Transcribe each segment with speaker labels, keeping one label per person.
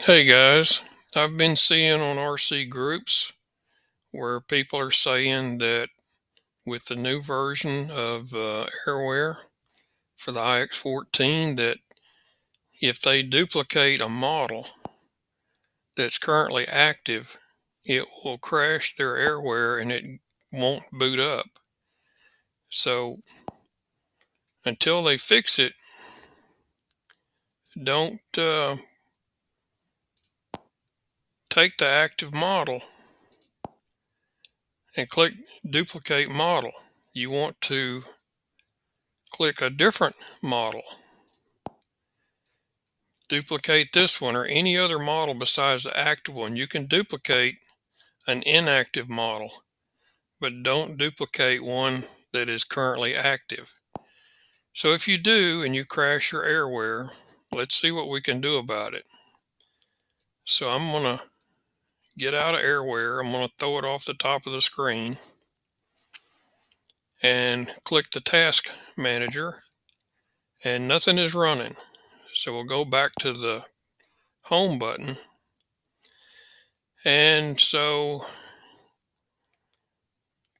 Speaker 1: Hey guys, I've been seeing on RC groups where people are saying that with the new version of AirWare for the iX14 that if they duplicate a model that's currently active, it will crash their AirWare and it won't boot up. So until they fix it, don't take the active model and click duplicate model. You want to click a different model. Duplicate this one or any other model besides the active one. You can duplicate an inactive model, but don't duplicate one that is currently active. So if you do and you crash your AirWare, let's see what we can do about it. So I'm going to get out of AirWare. I'm going to throw it off the top of the screen and click the task manager, and nothing is running. So we'll go back to the home button. And so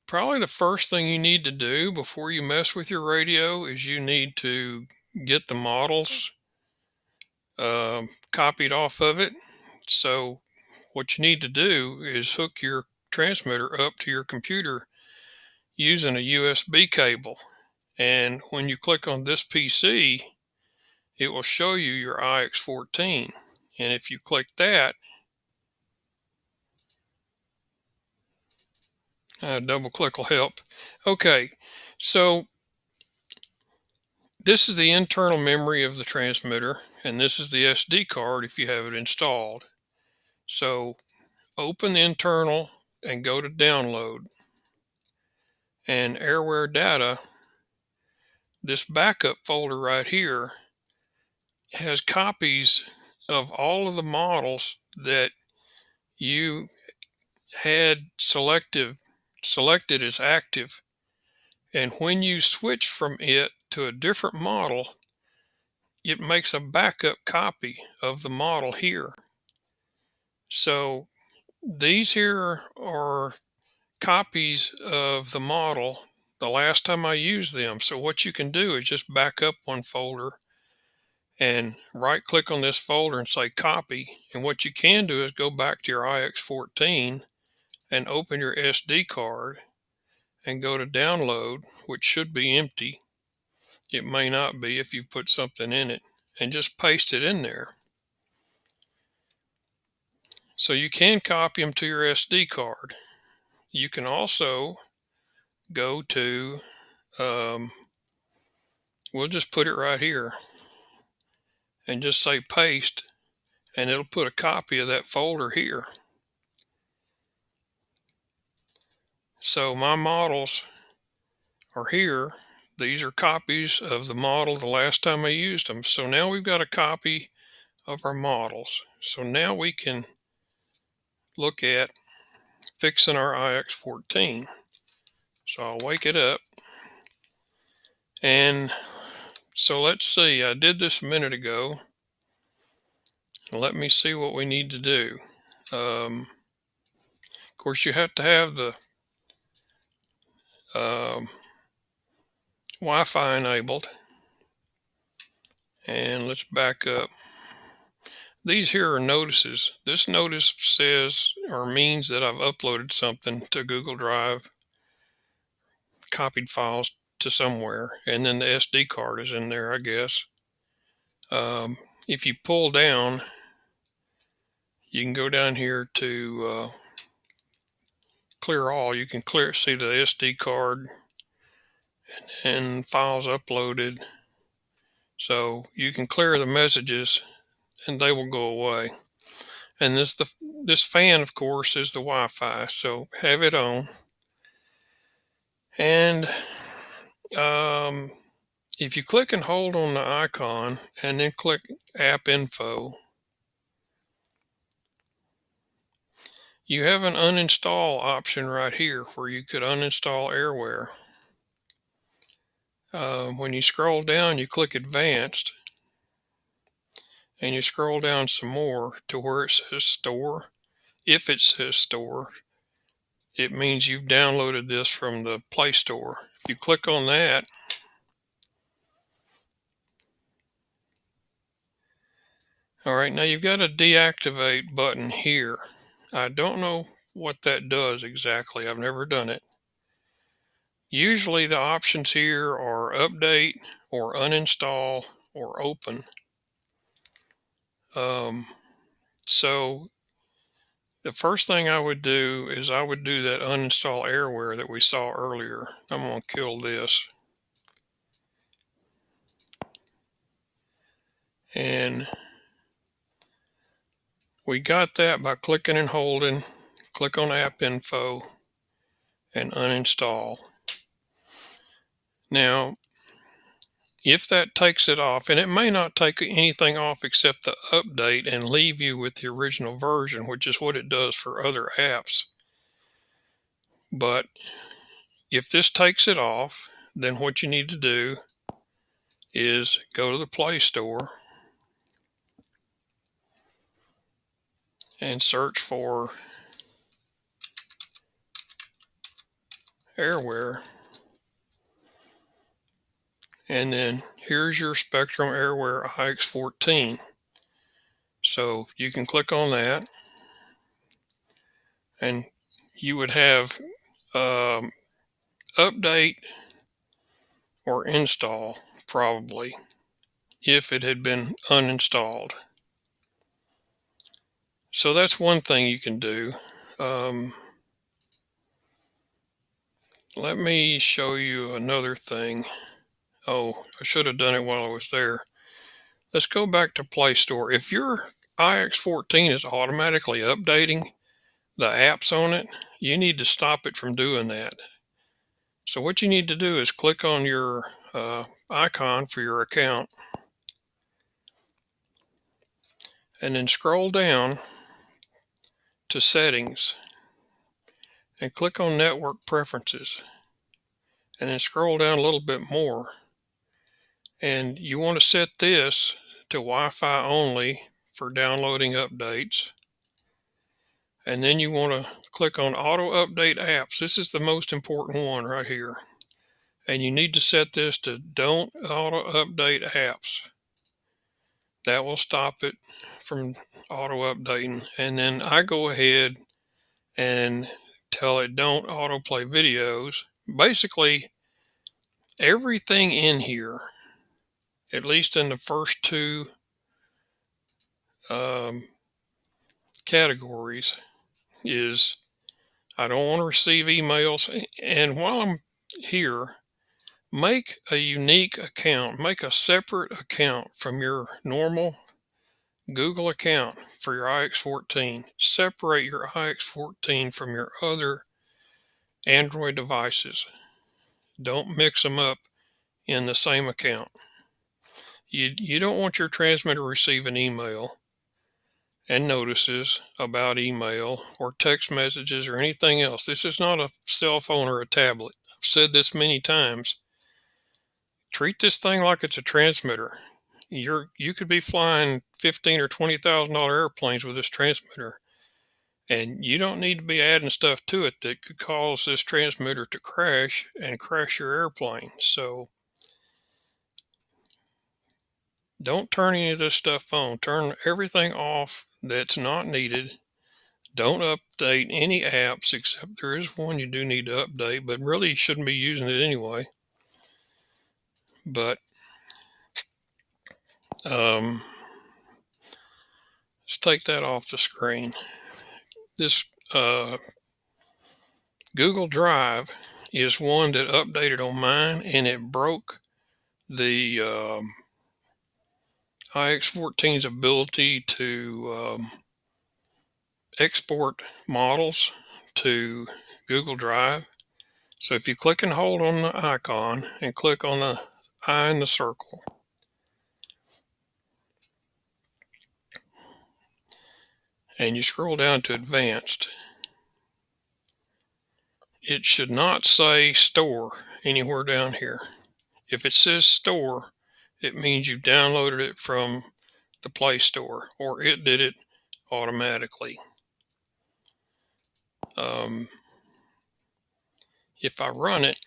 Speaker 1: probably the first thing you need to do before you mess with your radio is you need to get the models copied off of it. So what you need to do is hook your transmitter up to your computer using a USB cable. And when you click on this PC, it will show you your iX14. And if you click that, double click will help. Okay, so this is the internal memory of the transmitter, and this is the SD card if you have it installed. So open the internal and go to download. And AirWare data, this backup folder right here, has copies of all of the models that you had selected as active. And when you switch from it to a different model, it makes a backup copy of the model here. So these here are copies of the model the last time I used them. So what you can do is just back up one folder and right click on this folder and say copy. And what you can do is go back to your iX14 and open your SD card and go to download, which should be empty. It may not be if you put something in it, and just paste it in there. So you can copy them to your SD card. You can also go to, we'll just put it right here and just say paste, and it'll put a copy of that folder here. So my models are here. These are copies of the model the last time I used them. So now we've got a copy of our models. So now we can look at fixing our iX14. So I'll wake it up. And so let's see, I did this a minute ago. Let me see what we need to do. Of course, you have to have the Wi-Fi enabled. And let's back up. These here are notices. This notice says or means that I've uploaded something to Google Drive, copied files to somewhere, and then the SD card is in there, I guess. If you pull down, you can go down here to clear all. You can see the SD card and files uploaded. So you can clear the messages and they will go away. And this fan, of course, is the Wi-Fi, so have it on. And if you click and hold on the icon and then click App Info, you have an uninstall option right here where you could uninstall AirWare. When you scroll down, you click Advanced, and you scroll down some more to where it says store. If it says store, it means you've downloaded this from the Play Store. If you click on that, all right, now you've got a deactivate button here. I don't know what that does exactly. I've never done it. Usually the options here are update or uninstall or open. So the first thing I would do is I would do that uninstall AirWare that we saw earlier. I'm going to kill this. And we got that by clicking and holding. Click on App Info and uninstall. Now, if that takes it off, and it may not take anything off except the update and leave you with the original version, which is what it does for other apps. But if this takes it off, then what you need to do is go to the Play Store and search for AirWare. And then here's your Spektrum AirWare iX14. So you can click on that, and you would have update or install probably if it had been uninstalled. So that's one thing you can do. Let me show you another thing. Oh, I should have done it while I was there. Let's go back to Play Store. If your iX14 is automatically updating the apps on it, you need to stop it from doing that. So what you need to do is click on your icon for your account and then scroll down to Settings and click on Network Preferences, and then scroll down a little bit more, and you want to set this to Wi-Fi only for downloading updates. And then you want to click on Auto Update Apps. This is the most important one right here. And you need to set this to Don't Auto Update Apps. That will stop it from auto updating. And then I go ahead and tell it don't autoplay videos. Basically, everything in here, at least in the first two categories, is I don't want to receive emails. And while I'm here, make a unique account, make a separate account from your normal Google account for your iX14. Separate your iX14 from your other Android devices. Don't mix them up in the same account. You don't want your transmitter receiving email and notices about email or text messages or anything else. This is not a cell phone or a tablet. I've said this many times. Treat this thing like it's a transmitter. You could be flying $15,000 or $20,000 airplanes with this transmitter, and you don't need to be adding stuff to it that could cause this transmitter to crash and crash your airplane. So don't turn any of this stuff on. Turn everything off that's not needed. Don't update any apps, except there is one you do need to update, but really you shouldn't be using it anyway. But let's take that off the screen. This Google Drive is one that updated on mine, and it broke the iX14's ability to export models to Google Drive. So if you click and hold on the icon and click on the eye in the circle, and you scroll down to advanced, it should not say store anywhere down here. If it says store, it means you've downloaded it from the Play Store, or it did it automatically. If I run it,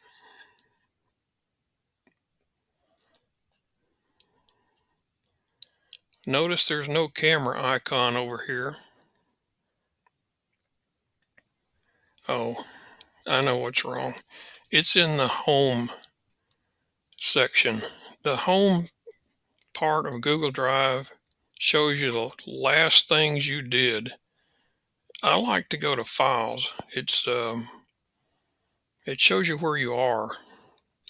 Speaker 1: notice there's no camera icon over here. Oh, I know what's wrong. It's in the home section. The home part of Google Drive shows you the last things you did. I like to go to files. It shows you where you are.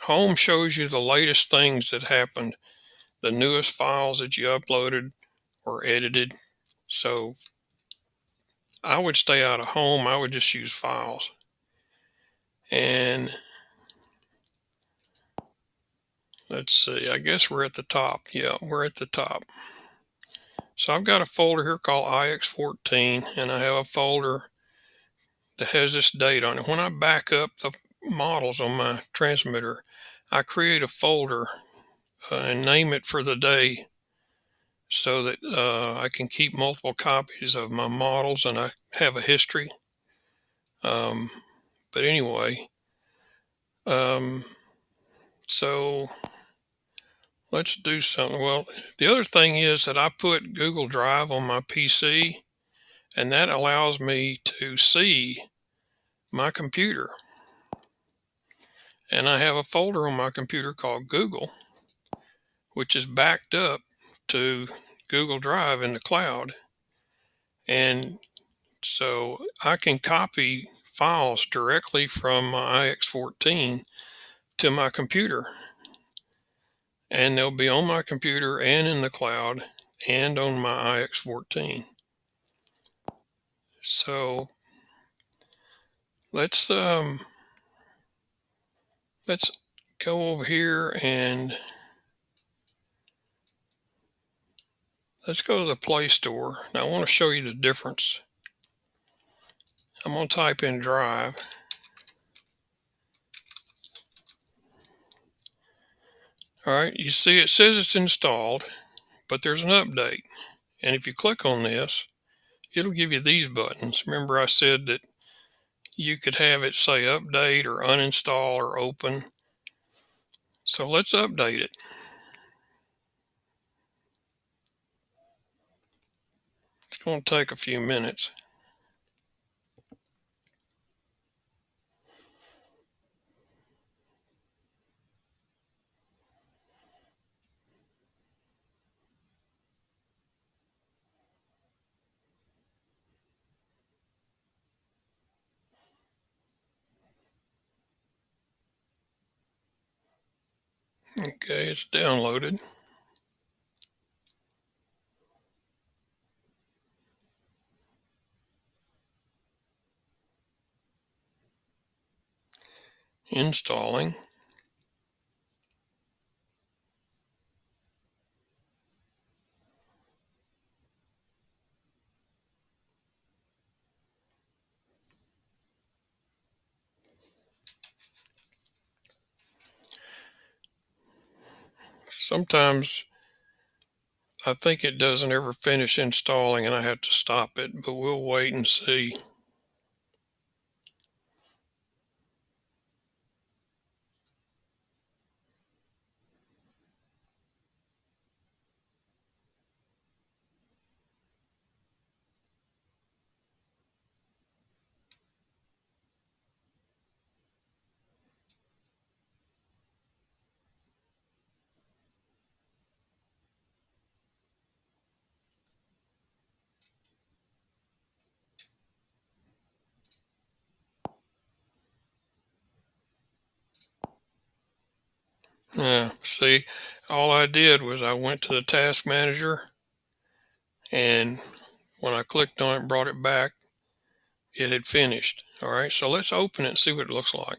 Speaker 1: Home shows you the latest things that happened, the newest files that you uploaded or edited. So I would stay out of home. I would just use files. And let's see, I guess we're at the top. Yeah, we're at the top. So I've got a folder here called iX14, and I have a folder that has this date on it. When I back up the models on my transmitter, I create a folder and name it for the day so that I can keep multiple copies of my models and I have a history. But anyway, so let's do something. Well, the other thing is that I put Google Drive on my PC, and that allows me to see my computer. And I have a folder on my computer called Google, which is backed up to Google Drive in the cloud. And so I can copy files directly from my iX14 to my computer. And they'll be on my computer and in the cloud and on my iX14. So let's go over here and let's go to the Play Store. Now I want to show you the difference. I'm going to type in Drive. All right, you see it says it's installed, but there's an update. And if you click on this, it'll give you these buttons. Remember I said that you could have it say update or uninstall or open. So let's update it. It's going to take a few minutes. Okay, it's downloaded. Installing. Sometimes I think it doesn't ever finish installing and I have to stop it, but we'll wait and see. Yeah, see, all I did was I went to the task manager, and when I clicked on it and brought it back, it had finished. All right, so let's open it and see what it looks like.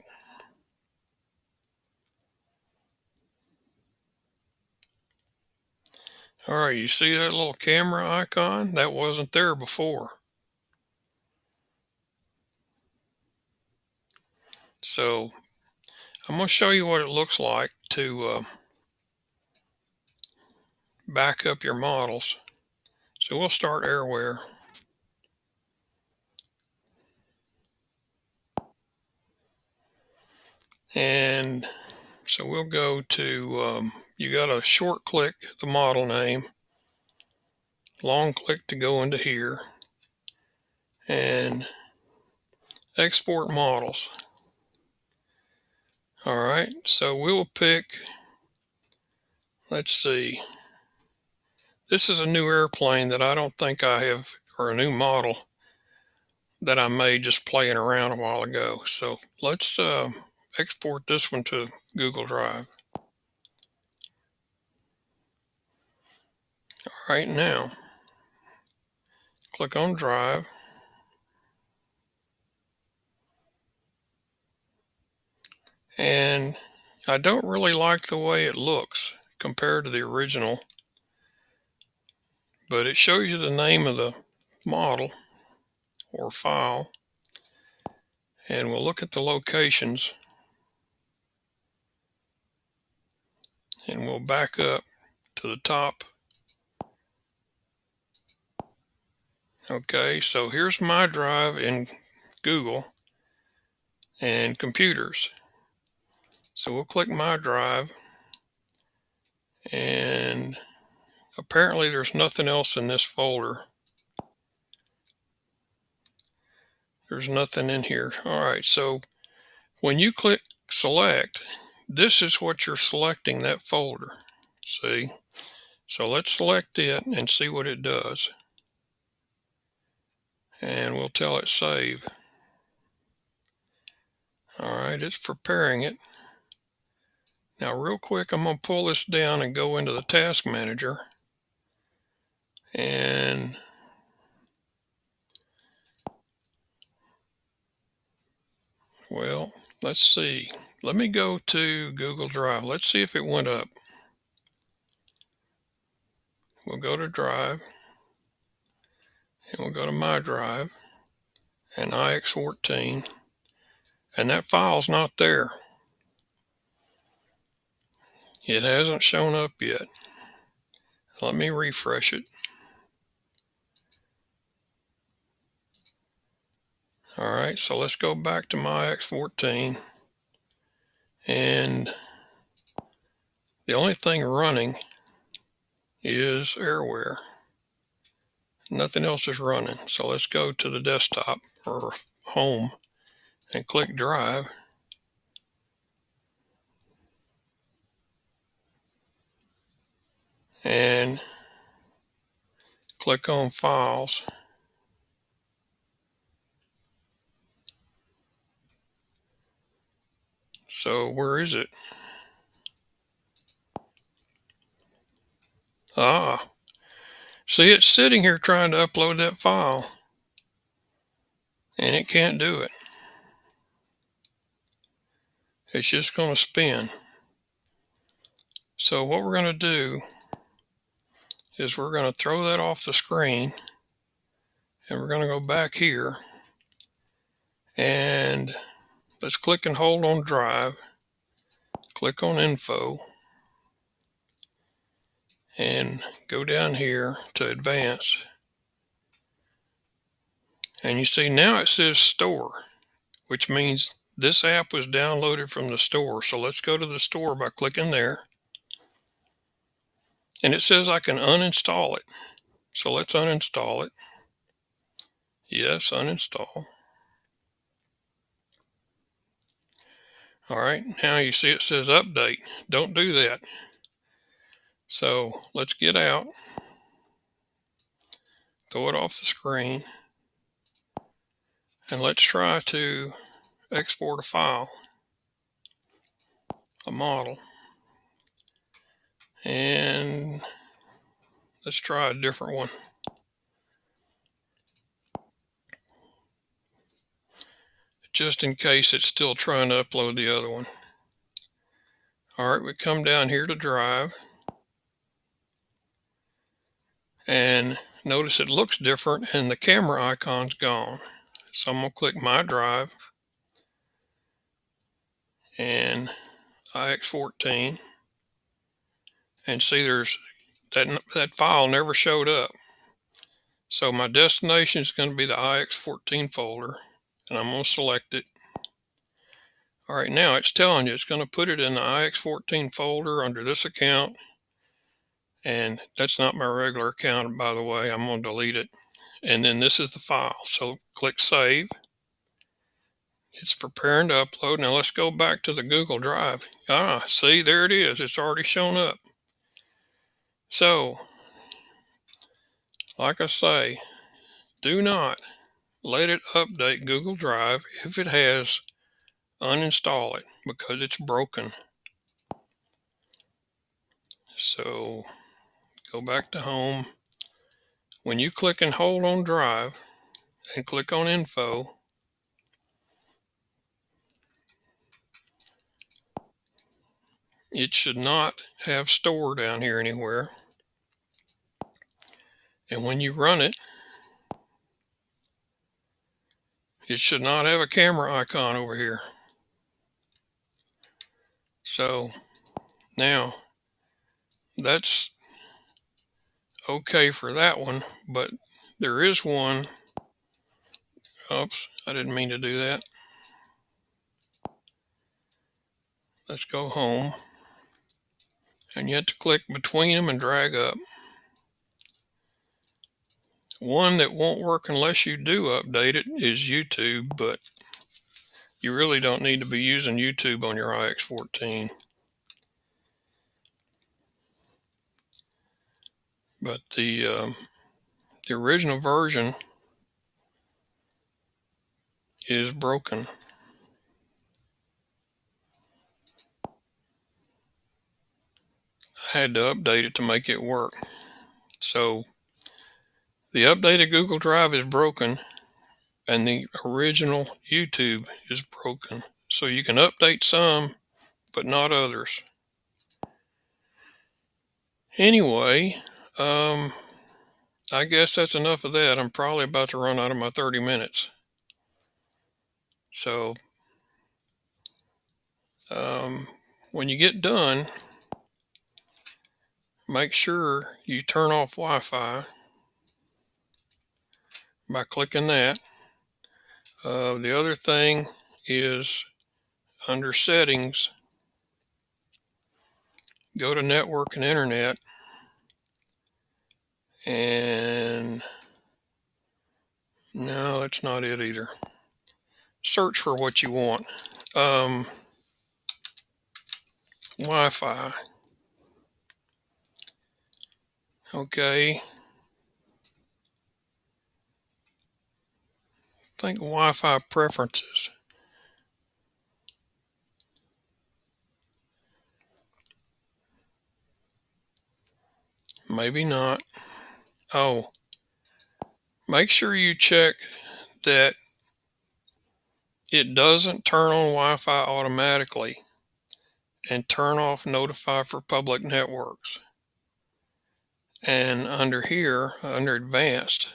Speaker 1: All right, you see that little camera icon? That wasn't there before. So I'm going to show you what it looks like to back up your models. So we'll start AirWare. And so we'll go to, you got to short click the model name, long click to go into here, and export models. All right, so we'll pick, let's see, this is a new airplane that I don't think I have, or a new model that I made just playing around a while ago. So let's export this one to Google Drive. All right, now click on Drive. And I don't really like the way it looks compared to the original, but it shows you the name of the model or file, and we'll look at the locations, and we'll back up to the top. Okay, so here's my drive in Google and computers. So we'll click my drive, and apparently there's nothing else in this folder. There's nothing in here. All right, so when you click select, this is what you're selecting, that folder. See? So let's select it and see what it does. And we'll tell it save. All right, it's preparing it. Now real quick, I'm going to pull this down and go into the task manager. And well, let's see. Let me go to Google Drive. Let's see if it went up. We'll go to Drive, and we'll go to My Drive and iX14, and that file's not there. It hasn't shown up yet. Let me refresh it. All right, so let's go back to my iX14, and the only thing running is AirWare. Nothing else is running. So let's go to the desktop or home and click Drive. And click on Files. So where is it? Ah, see, it's sitting here trying to upload that file, and it can't do it. It's just going to spin. So what we're going to do is we're going to throw that off the screen, and we're going to go back here, and let's click and hold on Drive, click on Info, and go down here to Advanced. And you see now it says Store, which means this app was downloaded from the store. So let's go to the store by clicking there. And it says I can uninstall it. So let's uninstall it. Yes, uninstall. All right, now you see it says update. Don't do that. So let's get out, throw it off the screen, and let's try to export a file, a model. And let's try a different one. Just in case it's still trying to upload the other one. All right, we come down here to Drive, and notice it looks different and the camera icon's gone. So I'm going to click My Drive and iX14, and see there's that file never showed up. So my destination is going to be the iX14 folder, and I'm going to select it. All right, now it's telling you it's going to put it in the iX14 folder under this account, and that's not my regular account, by the way. I'm going to delete it. And then this is the file. So click Save. It's preparing to upload. Now let's go back to the Google Drive. See, there it is. It's already shown up. So, like I say, do not let it update Google Drive. If it has, uninstall it because it's broken. So, go back to Home. When you click and hold on Drive and click on Info, it should not have Store down here anywhere. And when you run it, it should not have a camera icon over here. So now that's okay for that one, but there is one. Oops, I didn't mean to do that. Let's go Home. And you have to click between them and drag up. One that won't work unless you do update it is YouTube, but you really don't need to be using YouTube on your iX14. But the original version is broken. I had to update it to make it work. So the updated Google Drive is broken, and the original YouTube is broken. So you can update some, but not others. Anyway, I guess that's enough of that. I'm probably about to run out of my 30 minutes. So when you get done, make sure you turn off Wi-Fi by clicking that. The other thing is under Settings, go to Network and Internet, and no, that's not it either. Search for what you want. Wi-Fi. Okay. I think Wi-Fi preferences. Maybe not. Oh, make sure you check that it doesn't turn on Wi-Fi automatically, and turn off Notify for public networks. And under here, under Advanced,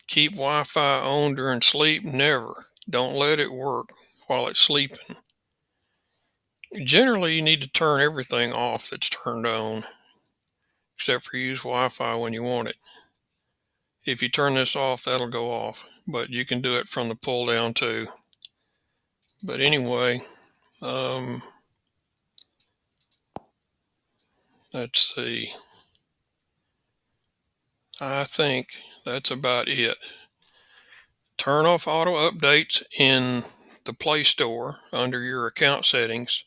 Speaker 1: keep Wi-Fi on during sleep. Never. Don't let it work while it's sleeping. Generally, you need to turn everything off that's turned on, except for use Wi-Fi when you want it. If you turn this off, that'll go off, but you can do it from the pull down too. But anyway, let's see. I think that's about it. Turn off auto updates in the Play Store under your account settings.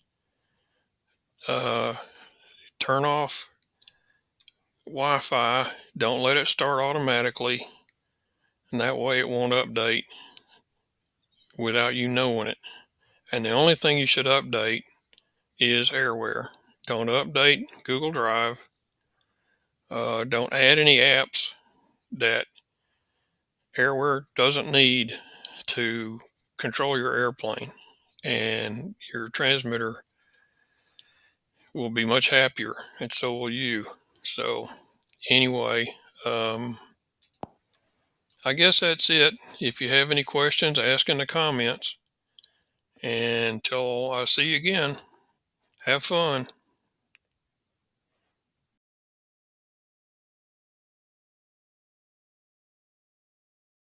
Speaker 1: Turn off Wi-Fi. Don't let it start automatically, and that way it won't update without you knowing it. And the only thing you should update is AirWare. Don't update Google Drive. Don't add any apps that AirWare doesn't need to control your airplane, and your transmitter will be much happier, and so will you. So anyway, I guess that's it. If you have any questions, ask in the comments. And until I see you again, have fun.